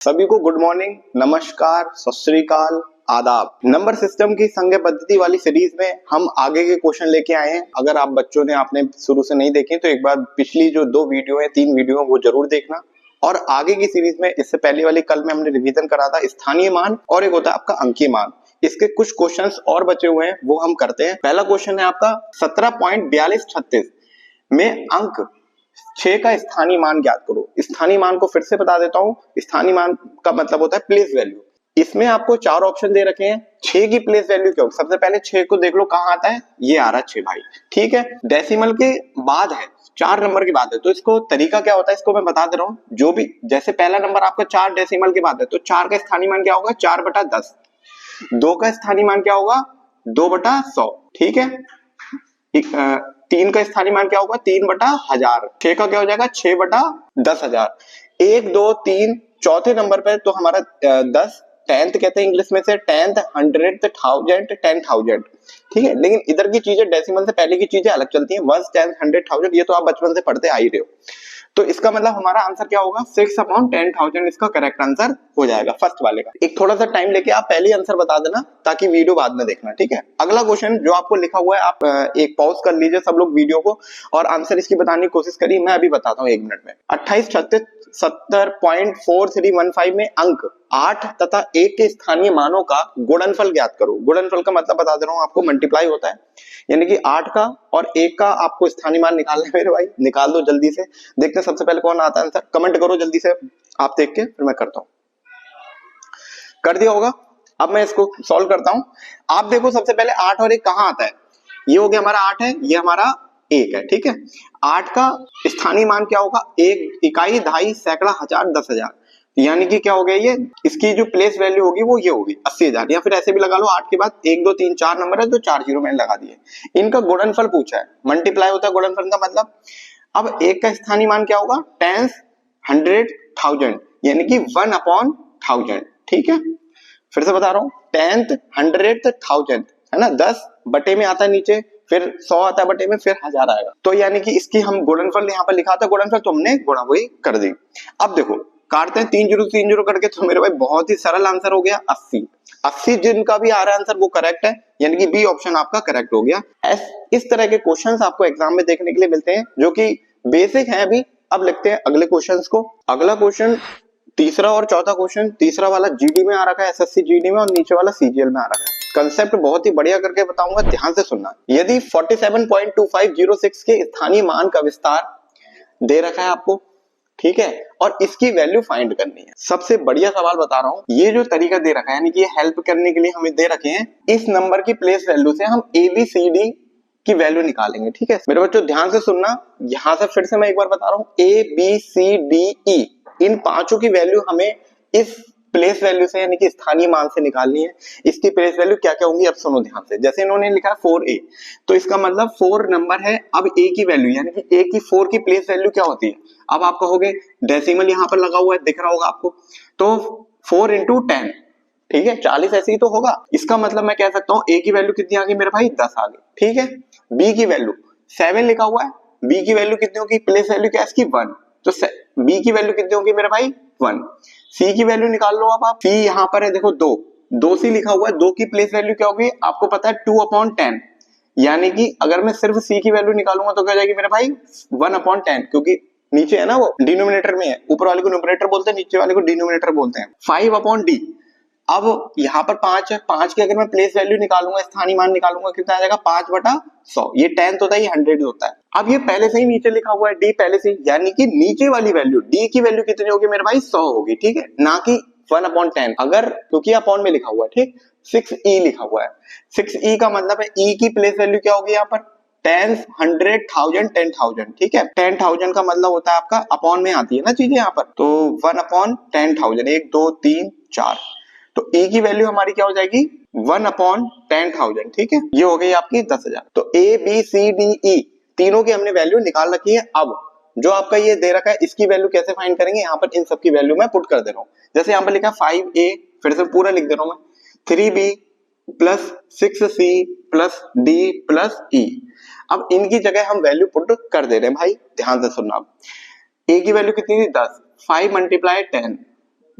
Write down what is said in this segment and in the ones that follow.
सभी को good morning, नमस्कार, सत श्री अकाल, आदाब। नंबर सिस्टम की संज्ञा पद्धति वाली सीरीज में हम आगे के क्वेश्चन लेके आए हैं। अगर आप बच्चों ने आपने शुरू से नहीं देखे तो एक बार पिछली जो 2 वीडियो है 3 वीडियो है वो जरूर देखना। और आगे की सीरीज में इससे पहले वाली कल में हमने रिवीजन करा था स्थानीय मान और एक होता है आपका अंकीय मान। इसके कुछ क्वेश्चंस और बचे हुए हैं वो हम करते हैं। पहला क्वेश्चन है आपका 17.4236 में अंक 6 का स्थानीय मान ज्ञात करो। स्थानीय मान को फिर से बता देता हूं। स्थानीय मान का मतलब होता है प्लेस वैल्यू। इसमें आपको 4 ऑप्शन दे रखे हैं। 6 की प्लेस वैल्यू क्या होगी? सबसे पहले 6 को देख लो कहां आता है, ये आ रहा है 6 भाई, ठीक है। डेसिमल के बाद है, 4 नंबर की बात है, तो इसको तरीका क्या होता है इसको मैं बता दे रहा हूं। जो भी जैसे पहला नंबर आपका 4 डेसिमल के बाद है तो 4 का स्थानीय मान क्या होगा? 4/10। 2 का स्थानीय मान क्या होगा? 2/100, ठीक है। 3 का स्थानीय मान क्या होगा? 3/1000। 6 का क्या हो जाएगा? 6/10,000। 1 2 3 चौथे नंबर पे तो हमारा 10 10th कहते हैं इंग्लिश में से 10th 100th 1000 10,000, ठीक है। लेकिन इधर की चीजें डेसिमल से पहले की चीजें अलग चलती हैं। 1 10 100 1000 ये तो आप बचपन से पढ़ते आ ही रहे हो। तो इसका मतलब हमारा आंसर क्या होगा? 6/10,000 इसका करेक्ट आंसर हो जाएगा फर्स्ट वाले का। एक थोड़ा सा टाइम लेके आप पहले आंसर बता देना ताकि वीडियो बाद में देखना, ठीक है। अगला क्वेश्चन जो आपको लिखा हुआ है आप एक पॉज कर लीजिए सब लोग वीडियो को और आंसर इसकी बताने की कोशिश करिए। मैं अभी बताता हूँ 1 मिनट में। 28 36 70.4315 में अंक 8 तथा 1 के स्थानीय मानों का गुणनफल ज्ञात करो। गुणनफल का मतलब बता दे रहा हूँ आपको, मल्टीप्लाई होता है, यानी कि 8 का और 1 का आपको स्थानीय मान निकालना है मेरे भाई। निकाल दो जल्दी से, देखते हैं सबसे पहले कौन आता है आंसर। कमेंट करो जल्दी से, आप देख के फिर मैं करता हूं। कर दिया होगा। अब मैं इसको सॉल्व करता हूं। आप देखो सबसे पहले 8 और 1 कहां आता है। ये हो गया हमारा 8 है, ये हमारा 1 है, ठीक है। 8 का स्थानीय मान क्या होगा? 1 इकाई, दहाई, सैकड़ा, हजार, 10,000, यानी कि क्या हो गया ये, इसकी जो प्लेस वैल्यू होगी वो ये होगी 80,000। या फिर ऐसे भी लगा लो, 8 के बाद 1 2 3 4 नंबर है तो 4 जीरो मैंने लगा दिए। इनका गुणनफल पूछा है, मल्टीप्लाई होता है गुणनफल का मतलब। अब 1 का स्थानीय मान क्या होगा? 10 100 1000, यानी कि 1/1000, ठीक है। फिर से बता रहा हूँ, 10th 100th 1000 है ना, 10 बटे में आता है नीचे, फिर 100 आता है बटे में, फिर 1000 आएगा। तो यानी कि इसकी हम गुणनफल यहाँ पर लिखा था गुणनफल, तो हमने गुणा वही कर दी। अब देखो काटते हैं 3 जीरो 3 जीरो करके, तो मेरे भाई बहुत ही सरल आंसर हो गया 80। 80 जिनका भी आ रहा है आंसर वो करेक्ट है, यानी कि बी ऑप्शन आपका करेक्ट हो गया। इस तरह के क्वेश्चंस आपको एग्जाम में देखने के लिए मिलते हैं जो कि बेसिक है अभी। अब लिखते हैं अगले क्वेश्चंस को। अगला क्वेश्चन तीसरा और चौथा क्वेश्चन, तीसरा वाला जीडी में आ रखा है, एसएससी जीडी में, और नीचे वाला सीजीएल में आ रखा है। कंसेप्ट बहुत ही बढ़िया करके बताऊंगा, ध्यान से सुनना। यदि 47.2506 के स्थानीय मान का विस्तार दे रखा है आपको, ठीक है, और इसकी वैल्यू फाइंड करनी है। सबसे बढ़िया सवाल बता रहा हूं, ये जो तरीका दे रखा है, यानी कि ये हेल्प करने के लिए हमें दे रखे हैं, इस नंबर की प्लेस वैल्यू से हम ABCD की वैल्यू निकालेंगे, ठीक है। मेरे बच्चों ध्यान से सुनना, यहां से फिर से मैं एक बार बता रहा हूं, ABCDE इन पांचों की वैल्यू हमें इस प्लेस वैल्यू से यानी कि स्थानीय मान से निकालनी है। इसकी प्लेस वैल्यू क्या क्या होंगी अब सुनो ध्यान से। जैसे इन्होंने लिखा है 4A, तो इसका मतलब 4 नंबर है। अब A की वैल्यू यानी कि A की 4 की प्लेस वैल्यू क्या होती है? अब आप कहोगे डेसिमल यहाँ पर लगा हुआ है, दिख रहा होगा आपको, तो 4 × 10, ठीक है, 40 ऐसे ही तो होगा। इसका मतलब मैं कह सकता हूँ A की वैल्यू कितनी आ गई मेरे भाई? 10 आ गई, ठीक है। B की वैल्यू 7 लिखा हुआ है, B की वैल्यू कितनी होगी? प्लेस वैल्यू क्या है इसकी? 1, तो B की वैल्यू कितनी होगी मेरे भाई? 1। C की वैल्यू निकाल लो अब आप। C यहाँ पर है देखो 2 C लिखा हुआ है, 2 की प्लेस वैल्यू क्या होगी? आपको पता है 2/10, यानी कि अगर मैं सिर्फ C की वैल्यू निकालूंगा तो क्या हो जाएगी मेरे भाई? 1/10, क्योंकि नीचे है ना वो डिनोमिनेटर में है, ऊपर वाले को न्यूमरेटर बोलते हैं, नीचे वाले को डिनोमिनेटर बोलते हैं। 5/D। अब यहाँ पर 5 है, 5 की अगर मैं प्लेस वैल्यू निकालूंगा, स्थानीय मान निकालूंगा, कितना आ जाएगा? 5/100। ये 10 होता है, ये 100 होता है। अब ये पहले से ही नीचे लिखा हुआ है D पहले से, यानी कि नीचे वाली वैल्यू D की वैल्यू कितनी होगी मेरे भाई? 100 होगी, ठीक है, ना कि 1/10। अगर क्योंकि अपॉन में लिखा हुआ है, ठीक, 6E लिखा हुआ है। 6E का मतलब है E की प्लेस वैल्यू क्या होगी यहाँ पर? 10 100 1000 10,000, ठीक है। 10,000 का मतलब होता है आपका अपॉन में आती है ना चीजें यहाँ पर, तो 1/10,000, 1 2 3 4, तो E की वैल्यू हमारी क्या हो जाएगी? 1/10,000, ठीक है। ये हो गई आपकी 10,000। तो ABCDE तीनों की हमने वैल्यू निकाल रखी है। अब जो आपका ये दे रखा है इसकी वैल्यू कैसे फाइंड करेंगे? यहाँ पर इन सब की वैल्यू मैं पुट कर दे रहा हूँ। जैसे यहाँ पर लिखा 5A, फिर से पूरा लिख दे रहा हूँ मैं, 3B plus 6C plus D plus E। अब इनकी जगह हम वैल्यू पुट कर दे रहे हैं भाई, ध्यान से सुनना। अब A की वैल्यू कितनी थी? 10, 5 × 10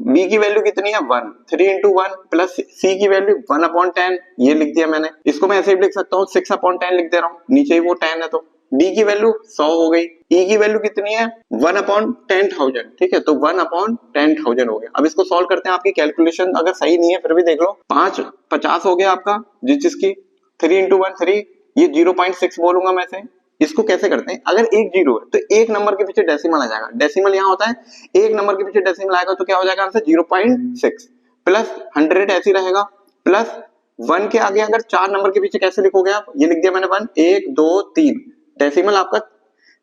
b की वैल्यू कितनी है 1, 3 इंटू 1 प्लस c की वैल्यू 1/10, ये लिख दिया मैंने। इसको मैं ऐसे भी लिख सकता हूँ 6/10 लिख दे रहा हूँ, नीचे ही वो 10 है तो d की वैल्यू 100 हो गई। e की वैल्यू कितनी है 1/10,000, ठीक है, तो 1/10,000 हो गया। अब इसको सॉल्व करते हैं, आपकी कैलकुलेशन अगर सही नहीं है फिर भी देख लो। 5 50 हो गया आपका, जिसकी 3 इंटू 1 3, ये 0.6 बोलूंगा मैं से। इसको कैसे करते हैं, अगर एक जीरो है तो एक नंबर के पीछे डेसिमल आ जाएगा, डेसिमल यहाँ होता है, एक नंबर के पीछे डेसिमल आएगा तो क्या हो जाएगा आंसर 0.6 प्लस 100 ऐसे रहेगा, प्लस 1 के आगे अगर 4 नंबर के पीछे कैसे लिखोगे आप, ये लिख दिया मैंने 1 1 2 3, डेसिमल आपका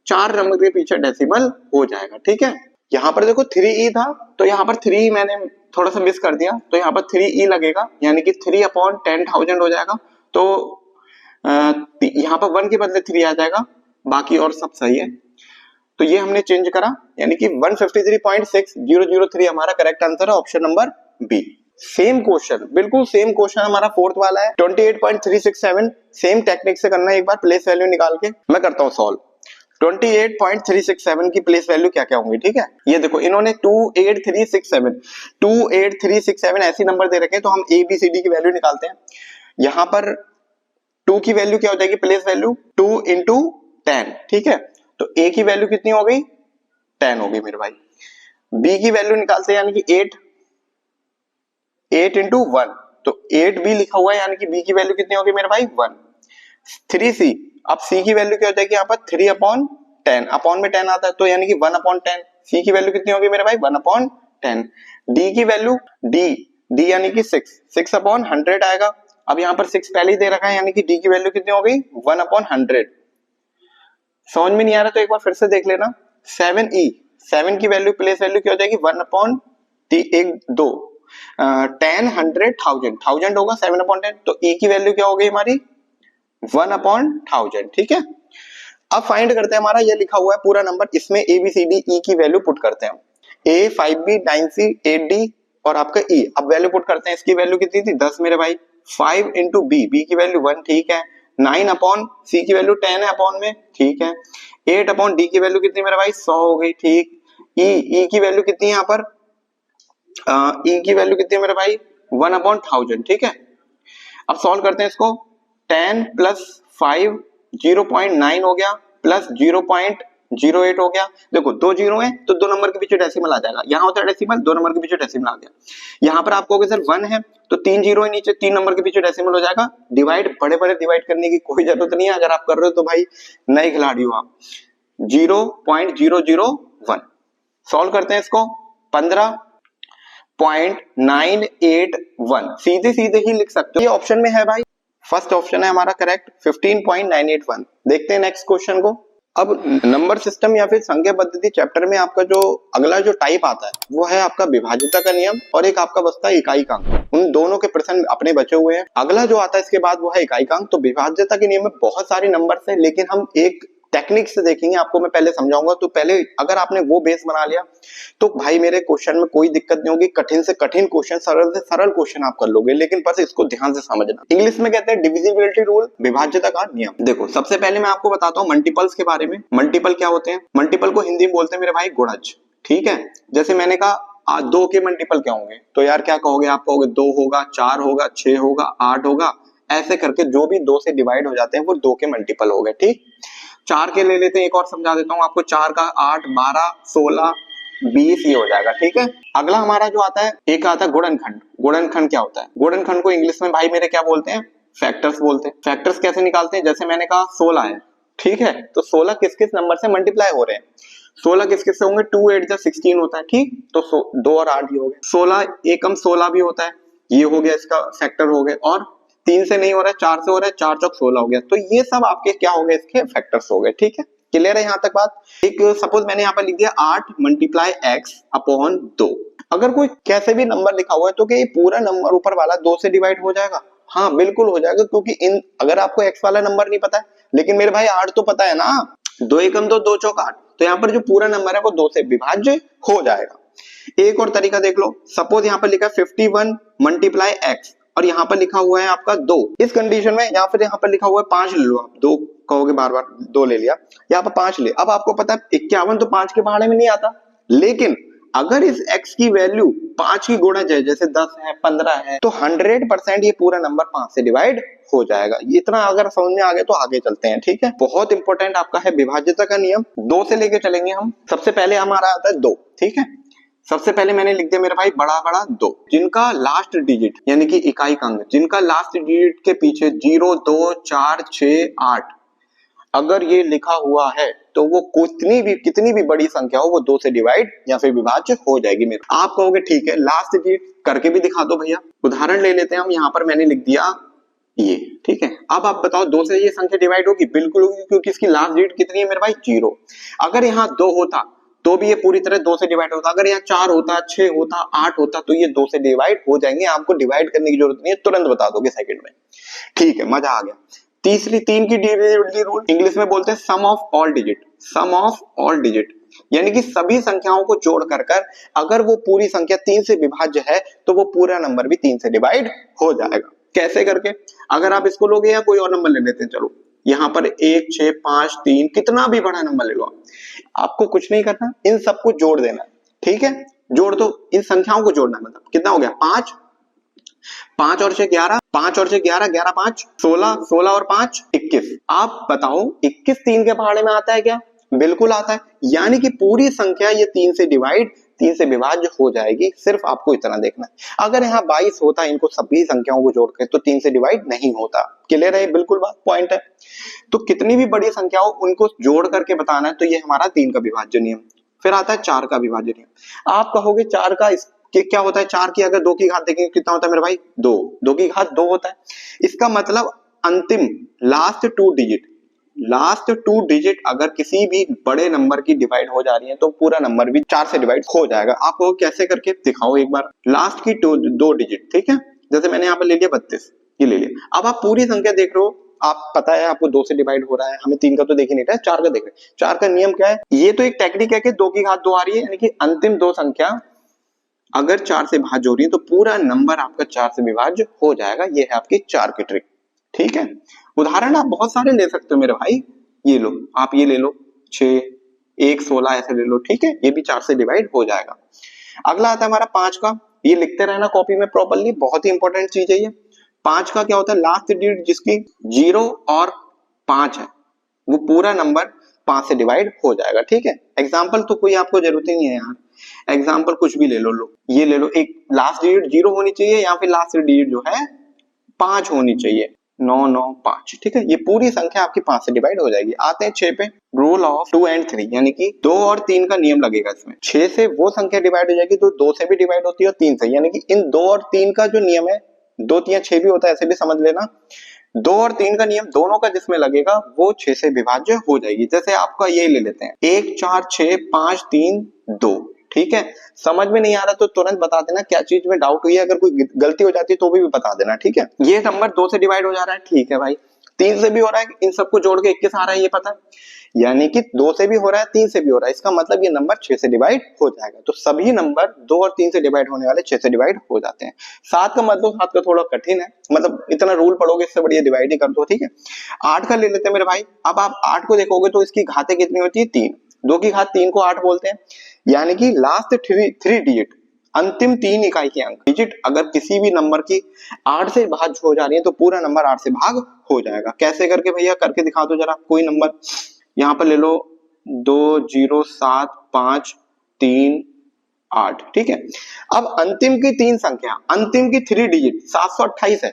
4 नंबर के पीछे डेसिमल हो जाएगा, ठीक है। यहाँ पर देखो 3e था तो यहाँ पर 3 मैंने थोड़ा सा मिस कर दिया, तो यहाँ पर 3e लगेगा, यानी कि 3/10,000 हो जाएगा। तो यहाँ पर 1 के बदले 3 आ जाएगा, बाकी और सब सही है। तो ये हमने चेंज करा, यानी कि 153.6003 हमारा करेक्ट आंसर है, option number B. Same question, बिल्कुल सेम क्वेश्चन हमारा फोर्थ वाला है, 28.367, सेम टेक्निक से करना है। एक बार प्लेस वैल्यू निकाल के मैं करता हूँ सॉल्व। 28.367 की प्लेस वैल्यू क्या क्या होंगी, ठीक है। ये देखो इन्होंने 28367 ऐसी नंबर दे रखे हैं, तो हम ए बी सी डी की वैल्यू निकालते हैं। यहाँ पर 2 की वैल्यू क्या हो जाएगी, प्लेस वैल्यू 2 इंटू 10, ठीक है, तो a की वैल्यू कितनी हो गई 10 हो गई मेरे भाई। b की वैल्यू निकालते हैं, यानी कि 8 इंटू 1, तो 8b लिखा हुआ है, यानी कि b की वैल्यू कितनी होगी मेरे भाई 1। 3c, अब c की वैल्यू क्या हो जाएगी यहाँ पर 3/10, अपॉन में 10 आता है तो यानी कि 1/10, c की वैल्यू कितनी होगी मेरे भाई 1/10। d की वैल्यू d यानी कि 6/100 आएगा। अब यहाँ पर 6 पहले ही दे रखा है, यानी कि d की वैल्यू कितनी हो गई 1/100। समझ में नहीं आ रहा तो एक बार फिर से देख लेना। 7 की वैल्यू प्लेस वैल्यू क्या हो जाएगी 10 100 1000 होगा 7/10, तो e की वैल्यू क्या हो गई हमारी 1/1000, ठीक है। अब फाइंड करते हैं, हमारा ये लिखा हुआ है पूरा नंबर, इसमें a b c d e की वैल्यू पुट करते हैं। a 5b 9c 8d और आपका e, अब वैल्यू पुट करते हैं। इसकी वैल्यू कितनी थी 10 मेरे भाई, 5 इंटू b की वैल्यू 1, ठीक है, 9 अपॉन c की वैल्यू 10 है अपॉन में, ठीक है, 8 अपॉन d की वैल्यू कितनी मेरे भाई 100 हो गई, ठीक। e की वैल्यू कितनी है यहाँ पर e की वैल्यू कितनी है मेरे भाई 1/1000, ठीक है। अब सॉल्व करते हैं इसको, 10 प्लस 5 0.9 हो गया, प्लस 0.08 हो गया। देखो 2 जीरो है तो 2 नंबर के पीछे डेसिमल आ जाएगा, यहाँ होता है डेसिमल, 2 नंबर के पीछे डेसिमल आ गया। यहाँ पर आपको सर 1 है तो 3 जीरो है नीचे, 3 नंबर के पीछे डेसिमल हो जाएगा। डिवाइड बड़े बड़े डिवाइड करने की कोई जरूरत नहीं है, अगर आप कर रहे हो तो भाई नए खिलाड़ी हो आप। 0.001 सॉल्व करते हैं इसको, 15.981 सीधे सीधे ही लिख सकते हो, ये ऑप्शन में है भाई, फर्स्ट ऑप्शन है हमारा करेक्ट 15.981। देखते हैं नेक्स्ट क्वेश्चन को। अब नंबर सिस्टम या फिर संख्या पद्धति चैप्टर में आपका जो अगला जो टाइप आता है वो है आपका विभाज्यता का नियम, और एक आपका बचता है इकाईकांक। उन दोनों के प्रश्न अपने बचे हुए हैं। अगला जो आता है इसके बाद वो है इकाईकांक। तो विभाज्यता के नियम में बहुत सारे नंबर्स हैं, लेकिन हम एक टेक्निक से देखेंगे, आपको मैं पहले समझाऊंगा। तो पहले अगर आपने वो बेस बना लिया तो भाई मेरे क्वेश्चन में कोई दिक्कत नहीं होगी, कठिन से कठिन क्वेश्चन, सरल से सरल क्वेश्चन आप कर लोगे, लेकिन बस इसको ध्यान से समझना। इंग्लिश में कहते हैं डिविजिबिलिटी रूल, विभाज्यता का नियम। देखो सबसे पहले मैं आपको बताता हूँ मल्टीपल्स के बारे में। मल्टीपल क्या होते हैं, मल्टीपल को हिंदी में बोलते हैं मेरे भाई गुणज, ठीक है। जैसे मैंने कहा 2 के मल्टीपल क्या होंगे, तो यार क्या कहोगे आप, कहोगे 2 होगा, 4 होगा, 6 होगा, 8 होगा, ऐसे करके जो भी 2 से डिवाइड हो जाते हैं वो 2 के मल्टीपल हो गए, ठीक। 4 के ले लेते हैं, एक और समझा देता हूँ आपको, 4 का 8 12 16 20 ये हो जाएगा, ठीक है। अगला हमारा जो आता है, एक आता है गुणनखंड। गुणनखंड क्या होता है, गुणनखंड को इंग्लिश में भाई मेरे क्या बोलते हैं, फैक्टर्स बोलते हैं। फैक्टर्स कैसे निकालते हैं, जैसे मैंने कहा 16 है, ठीक है, तो 16 किस किस नंबर से मल्टीप्लाई हो रहे हैं, 16 किस किस से होंगे, 2 8 16 होता है, ठीक, तो 2 और 8 ये हो गए, 16 एकम 16 भी होता है, ये हो गया इसका फैक्टर हो गए, और 3 से नहीं हो रहा है, 4 से हो रहा है, 4 चौक 16 हो गया, तो ये सब आपके क्या हो गए, इसके फैक्टर्स हो गए, ठीक है। क्लियर है यहाँ तक बात। एक सपोज मैंने यहाँ पर लिख दिया 8 मल्टीप्लाई x अपॉन 2। अगर कोई कैसे भी नंबर लिखा हुआ है तो क्या ये पूरा नंबर ऊपर वाला 2 से डिवाइड हो जाएगा, हाँ बिल्कुल हो जाएगा, क्योंकि इन अगर आपको x वाला नंबर नहीं पता है, लेकिन मेरे भाई 8 तो पता है ना, 2 एकम 2 2 चौक 8, तो यहाँ पर जो पूरा नंबर है वो 2 से विभाज्य हो जाएगा। एक और तरीका देख लो, सपोज यहाँ पर लिखा है 51 मल्टीप्लाई x और यहाँ पर लिखा हुआ है आपका 2। इस कंडीशन में या फिर यहाँ पर लिखा हुआ है 5 ले लो आप, 2 कहोगे बार बार 2 ले लिया, यहाँ पर 5 ले। अब आपको पता है 51 तो 5 के पहाड़े में नहीं आता, लेकिन अगर इस x की वैल्यू 5 की गुणज है, जैसे 10 है 15 है, तो 100% ये पूरा नंबर 5 से डिवाइड हो जाएगा। इतना अगर समझ में आ गया तो आगे चलते हैं। ठीक है, बहुत इंपॉर्टेंट आपका है विभाज्यता का नियम। 2 से लेके चलेंगे हम। सबसे पहले हमारा आता है 2। ठीक है, सबसे पहले मैंने लिख दिया मेरे भाई बड़ा बड़ा 2, जिनका लास्ट डिजिट यानी कि इकाई का अंक, जिनका लास्ट डिजिट के पीछे 0 2 4 6 8 अगर ये लिखा हुआ है तो वो कितनी भी बड़ी संख्या हो वो 2 से डिवाइड या फिर विभाज्य हो जाएगी। मेरे आप कहोगे ठीक है लास्ट डिजिट करके भी दिखा दो भैया। उदाहरण ले लेते हैं हम, यहाँ पर मैंने लिख दिया ये। ठीक है, अब आप बताओ 2 से ये संख्या डिवाइड होगी? बिल्कुल होगी, क्योंकि इसकी लास्ट डिजिट कितनी है मेरे भाई? 0। अगर यहाँ 2 होता तो भी ये पूरी तरह 2 से डिवाइड होता। अगर यहाँ 4 होता, 6 होता, 8 होता तो ये 2 से डिवाइड हो जाएंगे। आपको डिवाइड करने की जरूरत नहीं है, तुरंत बता दोगे सेकंड में। ठीक है, मजा आ गया। तीसरी 3 की डिविजिबिलिटी रूल, इंग्लिश में बोलते हैं sum of all digit. Sum of all digit यानी कि सभी संख्याओं को जोड़ कर अगर वो पूरी संख्या 3 से विभाज्य है तो वो पूरा नंबर भी 3 से डिवाइड हो जाएगा। कैसे करके? अगर आप इसको लोगे या कोई और नंबर ले लेते हैं, चलो यहाँ पर 1 6 5 3 कितना भी बड़ा नंबर ले लो, आपको कुछ नहीं करना, इन सबको जोड़ देना। ठीक है, जोड़ दो, इन संख्याओं को जोड़ना। मतलब कितना हो गया? 5 5 और 6 11, 5 और 6 11, 11 5 16, 16 और 5 21। आप बताओ 21 3 के पहाड़े में आता है क्या? बिल्कुल आता है। यानी कि पूरी संख्या ये 3 से डिवाइड 3 से विभाज्य हो जाएगी। सिर्फ आपको इतना देखना है। अगर यहाँ 22 होता है, इनको सभी संख्याओं को जोड़ के, तो 3 से डिवाइड नहीं होता। क्लियर है? बिल्कुल बात पॉइंट है। तो कितनी भी बड़ी संख्या हो उनको जोड़ करके बताना है, तो ये हमारा 3 का विभाज्य नियम। फिर आता है 4 का विभाज्य नियम। आप कहोगे 4 का क्या होता है? 4 की अगर 2 की घात देखेंगे कितना होता है मेरे भाई? 2। 2 की घात 2 होता है। इसका मतलब अंतिम लास्ट 2 डिजिट अगर किसी भी बड़े नंबर की डिवाइड हो जा रही है तो पूरा नंबर भी 4 से डिवाइड हो जाएगा। आपको कैसे करके दिखाओ एक बार? लास्ट की 2 डिजिट, ठीक है, जैसे मैंने यहाँ पर ले लिया 32, ये ले लिया। अब आप पूरी संख्या देख रहे हो, आप पता है आपको 2 से डिवाइड हो रहा है, हमें 3 का तो देख ही नहीं रहा है, 4 का देख रहे हैं। 4 का नियम क्या है? ये तो एक टेक्निक है कि 2 की घात 2 आ रही है, यानी कि अंतिम 2 संख्या अगर 4 से भाज्य हो रही है तो पूरा नंबर आपका 4 से विभाज्य हो जाएगा। ये है आपकी 4 की ट्रिक। ठीक है, उदाहरण आप बहुत सारे ले सकते हो मेरे भाई। ये लो, आप ये ले लो 6 1 16 ऐसे ले लो। ठीक है, ये भी 4 से डिवाइड हो जाएगा। अगला आता है हमारा 5 का। ये लिखते रहना कॉपी में प्रॉपर्ली, बहुत ही इंपॉर्टेंट चीज है ये। 5 का क्या होता है? लास्ट डिजिट जिसकी 0 और 5 है वो पूरा नंबर 5 से डिवाइड हो जाएगा। ठीक है, एग्जाम्पल तो कोई आपको जरूरत ही नहीं है यार, एग्जाम्पल कुछ भी ले लो। ये ले लो, एक लास्ट डिजिट 0 होनी चाहिए या फिर लास्ट डिजिट जो है 5 होनी चाहिए। 9 9 5। ठीक है, ये पूरी संख्या आपकी 5 से डिवाइड हो जाएगी। आते हैं 6 पे। रूल ऑफ 2 and 3 यानी कि 2 और 3 का नियम लगेगा इसमें। 6 से वो संख्या डिवाइड हो जाएगी तो 2 से भी डिवाइड होती है और 3 से, यानी कि इन 2 और 3 का जो नियम है, 2 3 6 भी होता है, ऐसे भी समझ लेना। 2 और 3 का नियम दोनों का जिसमें लगेगा वो 6 से विभाज्य हो जाएगी। जैसे आपका ये ले लेते हैं 1 4 6 5 3 2। ठीक है, समझ में नहीं आ रहा तो तुरंत बता देना क्या चीज में डाउट हुई है, अगर कोई गलती हो जाती है तो भी बता देना। ठीक है, ये नंबर 2 से डिवाइड हो जा रहा है, ठीक है भाई, 3 से भी हो रहा है, इन सबको जोड़ के 21 आ रहा है, ये पता है, यानी कि 2 से भी हो रहा है 3 से भी हो रहा है, इसका मतलब ये नंबर 6 से डिवाइड हो जाएगा। तो सभी नंबर 2 और 3 से डिवाइड होने वाले 6 से डिवाइड हो जाते हैं। 7 का मतलब 7 का थोड़ा कठिन है, मतलब इतना रूल पढ़ोगे इससे बढ़िया डिवाइड ही कर दो। ठीक है, 8 का ले लेते हैं मेरे भाई। अब आप 8 को देखोगे तो इसकी घातें कितनी होती है? 3। 2 की घात 3 को 8 बोलते हैं, यानी कि लास्ट 3 डिजिट, अंतिम 3 इकाई के अंक डिजिट अगर किसी भी नंबर की 8 से भाज्य हो जा रही है तो पूरा नंबर 8 से भाग हो जाएगा। कैसे करके भैया? करके दिखा दो जरा। कोई नंबर यहाँ पर ले लो 2 0 7 5 3 8। ठीक है, अब अंतिम की 3 संख्या, अंतिम की 3 डिजिट 728 है।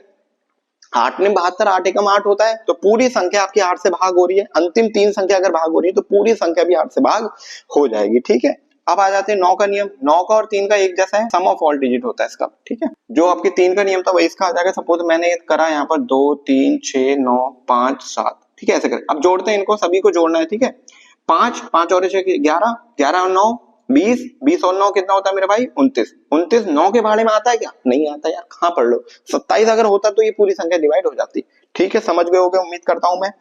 8 में 72, 8 एकम 8 होता है, तो पूरी संख्या आपकी 8 से भाग हो रही है। अंतिम 3 संख्या अगर भाग हो रही है तो पूरी संख्या भी 8 से भाग हो जाएगी। ठीक है, अब आ जाते हैं 9 का नियम। 9 का और 3 का एक जैसा है, सम ऑफ ऑल डिजिट होता है इसका। ठीक है, जो आपके 3 का नियम था वही इसका आ जाएगा। सपोज मैंने करा यहाँ पर 2 3 6 9 5 7। ठीक है, ऐसे करें। अब जोड़ते हैं, इनको सभी को जोड़ना है। ठीक है, 5 5 और 6 11, 11 और 9 20, 20 और 9 कितना होता है मेरे भाई? 29। 29 9 के भाड़े में आता है क्या? नहीं आता यार, कहाँ पढ़ लो। 27 अगर होता तो ये पूरी संख्या डिवाइड हो जाती। ठीक है, समझ गए होगे उम्मीद करता हूं मैं।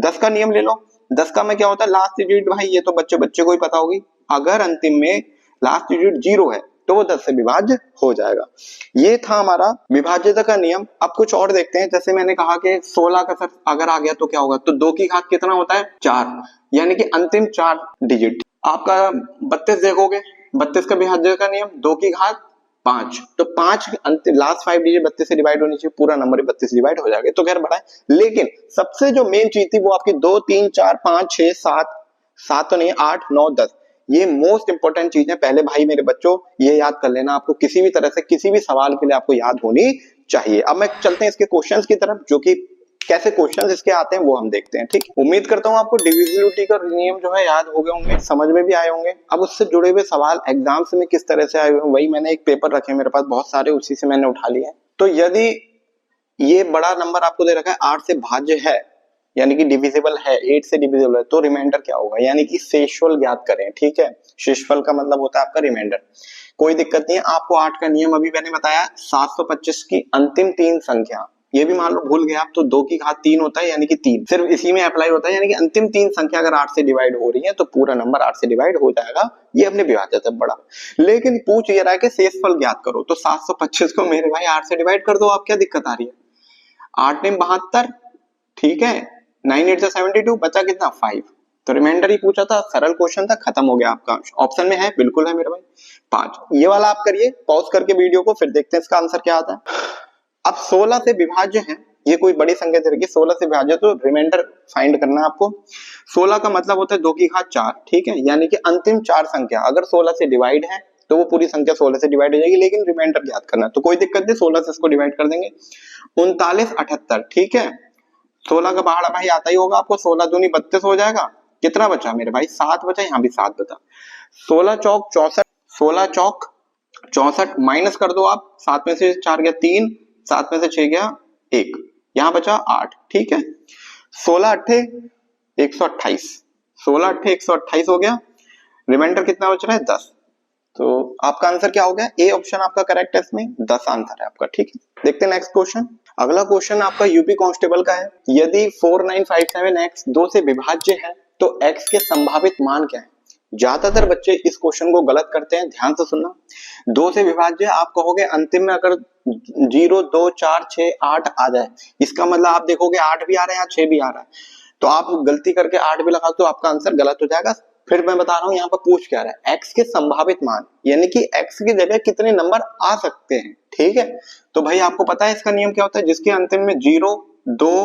10 का नियम ले लो। 10 का में क्या होता है? लास्ट डिजिट भाई ये तो बच्चे को ही पता होगी, अगर अंतिम में लास्ट डिजिट 0 है तो वो 10 से विभाज्य हो जाएगा। ये था हमारा विभाज्यता का नियम। अब कुछ और देखते हैं। जैसे मैंने कहा कि 16 का सर अगर आ गया तो क्या होगा? तो 2 की घात कितना होता है? 4, यानी कि अंतिम 4 डिजिट। आपका 32 देखोगे, 32 का विभाज्य का नियम 2 की घात 5, तो 5 लास्ट 5 डिजिट 32 से डिवाइड होनी चाहिए, पूरा नंबर 32 से डिवाइड हो जाएगा, तो खैर बड़ा है। लेकिन सबसे जो मेन चीज थी वो आपकी 2 3 4 5 6 7, 7 तो नहीं 8 9 10, ये मोस्ट इंपोर्टेंट चीज है। पहले भाई मेरे बच्चों ये याद कर लेना, आपको किसी भी तरह से किसी भी सवाल के लिए आपको याद होनी चाहिए। अब मैं चलते हैं इसके क्वेश्चंस की तरफ, जो कि कैसे क्वेश्चंस इसके आते हैं वो हम देखते हैं। ठीक, उम्मीद करता हूँ आपको डिविजिबिलिटी का नियम जो है याद हो गए होंगे, समझ में भी आए होंगे। अब उससे जुड़े हुए सवाल एग्जाम्स में किस तरह से आए हुए, वही मैंने एक पेपर रखे मेरे पास बहुत सारे, उसी से मैंने उठा लिए हैं। तो यदि ये बड़ा नंबर आपको दे रखा है 8 से भाज्य है, यानी कि डिविजिबल है, 8 से डिविजिबल है, तो रिमाइंडर क्या होगा, यानी कि शेषफल ज्ञात करें। ठीक है, शेषफल का मतलब होता है आपका रिमाइंडर। कोई दिक्कत नहीं है, आपको 8 का नियम अभी मैंने बताया, 725 की अंतिम 3 संख्या, ये भी मान लो भूल गए आप तो 2 की घात 3 होता है, यानी कि 3 सिर्फ इसी में अप्लाई होता है, यानी कि अंतिम 3 संख्या अगर 8 से डिवाइड हो रही है तो पूरा नंबर 8 से डिवाइड हो जाएगा, ये अपने विभाज्य से बड़ा। लेकिन पूछ ये रहा है कि शेषफल ज्ञात करो, तो 725 को मेरे भाई 8 से डिवाइड कर दो, आप क्या दिक्कत आ रही है, 8 ने 72, ठीक है, 9 8 से 72, बचा कितना 5, तो रिमाइंडर ही पूछा था, सरल क्वेश्चन था, खत्म हो गया आपका। ऑप्शन में है, बिल्कुल है मेरे भाई 5। ये वाला आप करिए पॉज करके वीडियो को, फिर देखते हैं इसका आंसर क्या आता है। अब 16 से विभाज्य है, ये कोई बड़ी संख्या दे रखी है 16 से विभाज्य, तो रिमाइंडर फाइंड करना है आपको। 16 का मतलब होता है 2 की घात 4, ठीक है, यानी कि अंतिम 4 संख्या अगर 16 से डिवाइड है तो वो पूरी संख्या 16 से डिवाइड हो जाएगी, लेकिन रिमाइंडर ज्ञात करना है, तो कोई दिक्कत नहीं, 16 से इसको डिवाइड कर देंगे। 39 78, ठीक है, 16 का पहाड़ा भाई आता ही होगा आपको, 16 दूनी 32 हो जाएगा, कितना बचा मेरे भाई 7 बचा, यहाँ भी 7 बचा, 16 चौक 64, 16 चौक 64 माइनस कर दो आप, 7 में से 4 गया 3, 7 में से 6 गया 1, यहाँ बचा 8, ठीक है, 16 अट्ठे 128, 16 अट्ठे 128 हो गया, रिमाइंडर कितना बच रहा है 10, तो आपका आंसर क्या हो गया, ए ऑप्शन आपका करेक्ट है, इसमें 10 आंसर है आपका। ठीक है, देखते हैं नेक्स्ट क्वेश्चन। अगला क्वेश्चन आपका यूपी कांस्टेबल का है, यदि 4957x 2 से विभाज्य है तो x के संभावित मान क्या है। ज्यादातर बच्चे इस क्वेश्चन को गलत करते हैं, ध्यान से सुनना। 2 से विभाज्य आप कहोगे अंतिम में अगर 0 2 4 6 8 आ जाए, इसका मतलब आप देखोगे 8 भी आ रहा है, 6 भी आ रहा है, तो आप गलती करके 8 भी लगा, तो आपका आंसर गलत हो जाएगा। फिर मैं बता रहा हूं यहाँ पर पूछ क्या रहा है, x के संभावित मान, यानी कि x की जगह कितने नंबर आ सकते हैं। ठीक है, तो भाई आपको पता है इसका नियम क्या होता है, जिसके अंतिम में 0 2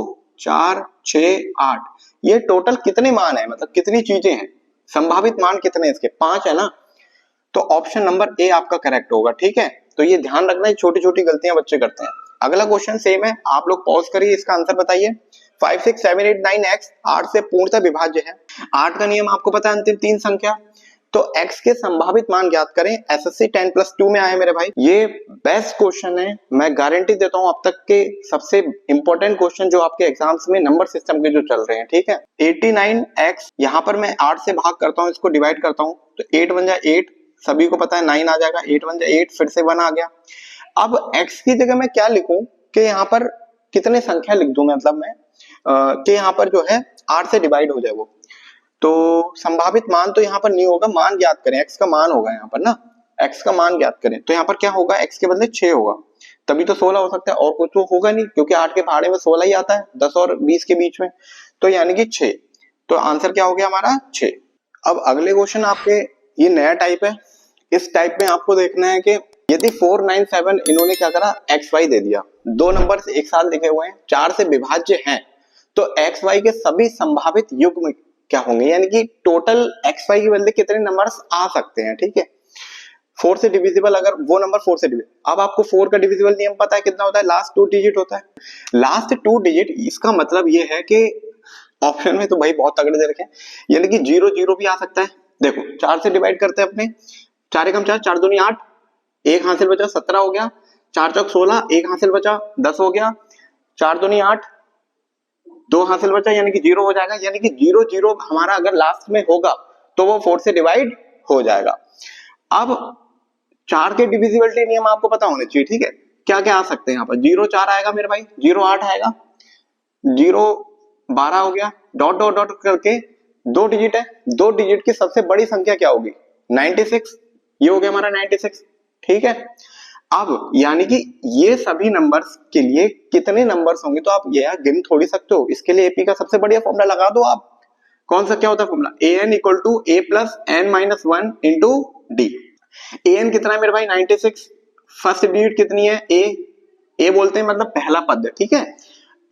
4 6 8, ये टोटल कितने मान है, मतलब कितनी चीजें हैं, संभावित मान कितने हैं इसके, 5 है ना, तो ऑप्शन नंबर ए आपका करेक्ट होगा। ठीक है, तो ये ध्यान रखना है, छोटी छोटी गलतियां बच्चे करते हैं। अगला क्वेश्चन सेम है, आप लोग पॉज करिए, इसका आंसर बताइए। 5 6 7 8 9 x 8 से पूर्णतः विभाज्य है, 8 का नियम आपको पता है, अंतिम 3 संख्या, तो x के संभावित मान ज्ञात करें। एसएससी 10+2 में आया मेरे भाई, ये बेस्ट क्वेश्चन है, मैं गारंटी देता हूं अब तक के सबसे इंपॉर्टेंट क्वेश्चन जो आपके एग्जाम्स में नंबर सिस्टम के जो चल रहे हैं। ठीक है, 89x, यहाँ पर मैं 8 से भाग करता हूँ, इसको डिवाइड करता हूँ, तो 8 बन जाए 8, सभी को पता है 9 आ जाएगा, 8 बन जाए 8, फिर से 1 आ गया। अब x की जगह मैं क्या लिखूं कि यहाँ पर कितने संख्या लिख दूं, मतलब मैं कि यहाँ पर जो है 8 से डिवाइड हो जाए वो, तो संभावित मान तो यहाँ पर नहीं होगा, मान ज्ञात करें, x का मान होगा यहाँ पर ना, x का मान ज्ञात करें, तो यहाँ पर क्या होगा, x के बदले 6 होगा, तभी तो 16 हो सकता है, और कुछ तो होगा नहीं, क्योंकि 8 के पहाड़े में 16 ही आता है, 10 और 20 के बीच में, तो यानी कि 6, तो आंसर क्या हो गया हमारा 6। अब अगले क्वेश्चन आपके, ये नया टाइप है, इस टाइप में आपको देखना है कि यदि 497 इन्होंने क्या करा, एक्स वाई दे दिया, दो नंबर एक साथ लिखे हुए हैं, 4 से विभाज्य हैं, तो एक्स वाई के सभी संभावित युग्म क्या होंगे, यानी कि टोटल एक्स वाई के बदले कितने नंबर्स आ सकते हैं। ठीक है, 4 से डिविजिबल, अगर वो नंबर 4 से डिविजिबल, अब आपको 4 का डिविजिबल नियम पता है कितना होता है, लास्ट 2 डिजिट होता है, लास्ट 2 डिजिट, इसका मतलब ये है कि ऑप्शन में तो भाई बहुत तगड़े दे रखे हैं, यानी कि 0 0 भी आ सकता है। देखो 4 से डिवाइड करते हैं अपने, 4 एकम 4, 4 दूनी 8, एक हासिल बचा 17 हो गया, 4 चौक 16, एक हासिल बचा 10 हो गया, 4 दूनी 8, 2 हासिल बचा, यानी कि 0 हो जाएगा, यानी कि 0 0 हमारा अगर लास्ट में होगा तो वो 4 से डिवाइड हो जाएगा। अब 4 के डिविजिबिलिटी नियम आपको पता होने चाहिए। ठीक है, क्या क्या आ सकते हैं यहाँ पर, 0 4 आएगा मेरे भाई, 0 8 आएगा, 0 12 हो गया, डॉट डॉट डॉट करके 2 डिजिट है, 2 डिजिट की सबसे बड़ी संख्या क्या होगी 96, ये हो गया हमारा 96। ठीक है, अब यानी कि ये सभी नंबर्स के लिए कितने नंबर्स होंगे, तो आप ये गिन थोड़ी सकते हो, इसके लिए एपी का सबसे बढ़िया फॉर्मूला लगा दो आप, कौन सा क्या होता है formula, an equal to a plus n minus 1 into D. an कितना है मेरे भाई 96, फर्स्ट डिजिट कितनी है a बोलते हैं मतलब पहला पद, ठीक है,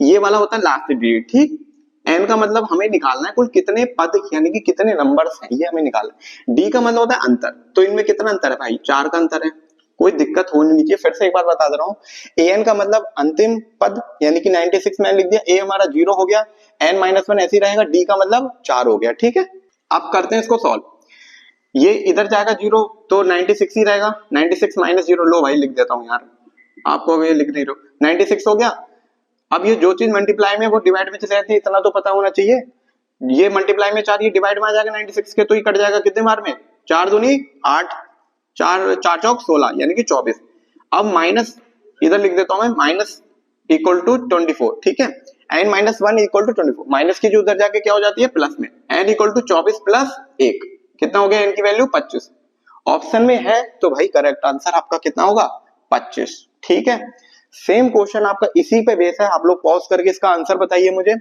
ये वाला होता है लास्ट डिजिट, ठीक। n का मतलब हमें निकालना है कुल कितने पद यानी कि कितने नंबर्स हैं, ये हमें निकालना है। d का मतलब होता है अंतर, तो इनमें कितना अंतर है भाई, 4 का अंतर है, कोई दिक्कत होनी नहीं चाहिए। फिर से एक बार बता दे रहा हूँ, an का मतलब अंतिम पद यानी कि 96 मैंने लिख दिया, a हमारा 0 हो गया, n-1 ऐसे ही रहेगा, d का मतलब 4 हो गया, ठीक है। अब करते हैं इसको सॉल्व, ये इधर जाएगा 0 तो 96 ही रहेगा, 96 माइनस 0, लो भाई लिख देता हूँ यार, आपको अभी लिख नहीं रहा, 96 हो गया। अब ये जो चीज मल्टीप्लाई में वो डिवाइड में चले जाती है, इतना तो पता होना चाहिए। ये मल्टीप्लाई में 4, ये डिवाइड में आ जाएगा 96 के, तो ये कट जाएगा कितने बार में, 4 दूनी 8, 4 4 चौक 16 यानी कि 24। अब माइनस इधर लिख देता हूं मैं, माइनस इक्वल टू 24, ठीक है, n-1 इक्वल टू 24, माइनस की जो उधर जाके क्या हो जाती है प्लस में, n इक्वल टू 24 प्लस 1, कितना हो गया n की वैल्यू 25, ऑप्शन में है तो भाई करेक्ट आंसर आपका कितना होगा 25, ठीक है। सेम क्वेश्चन आपका इसी पे बेस है, आप लोग पॉज करके इसका आंसर बताइए मुझे।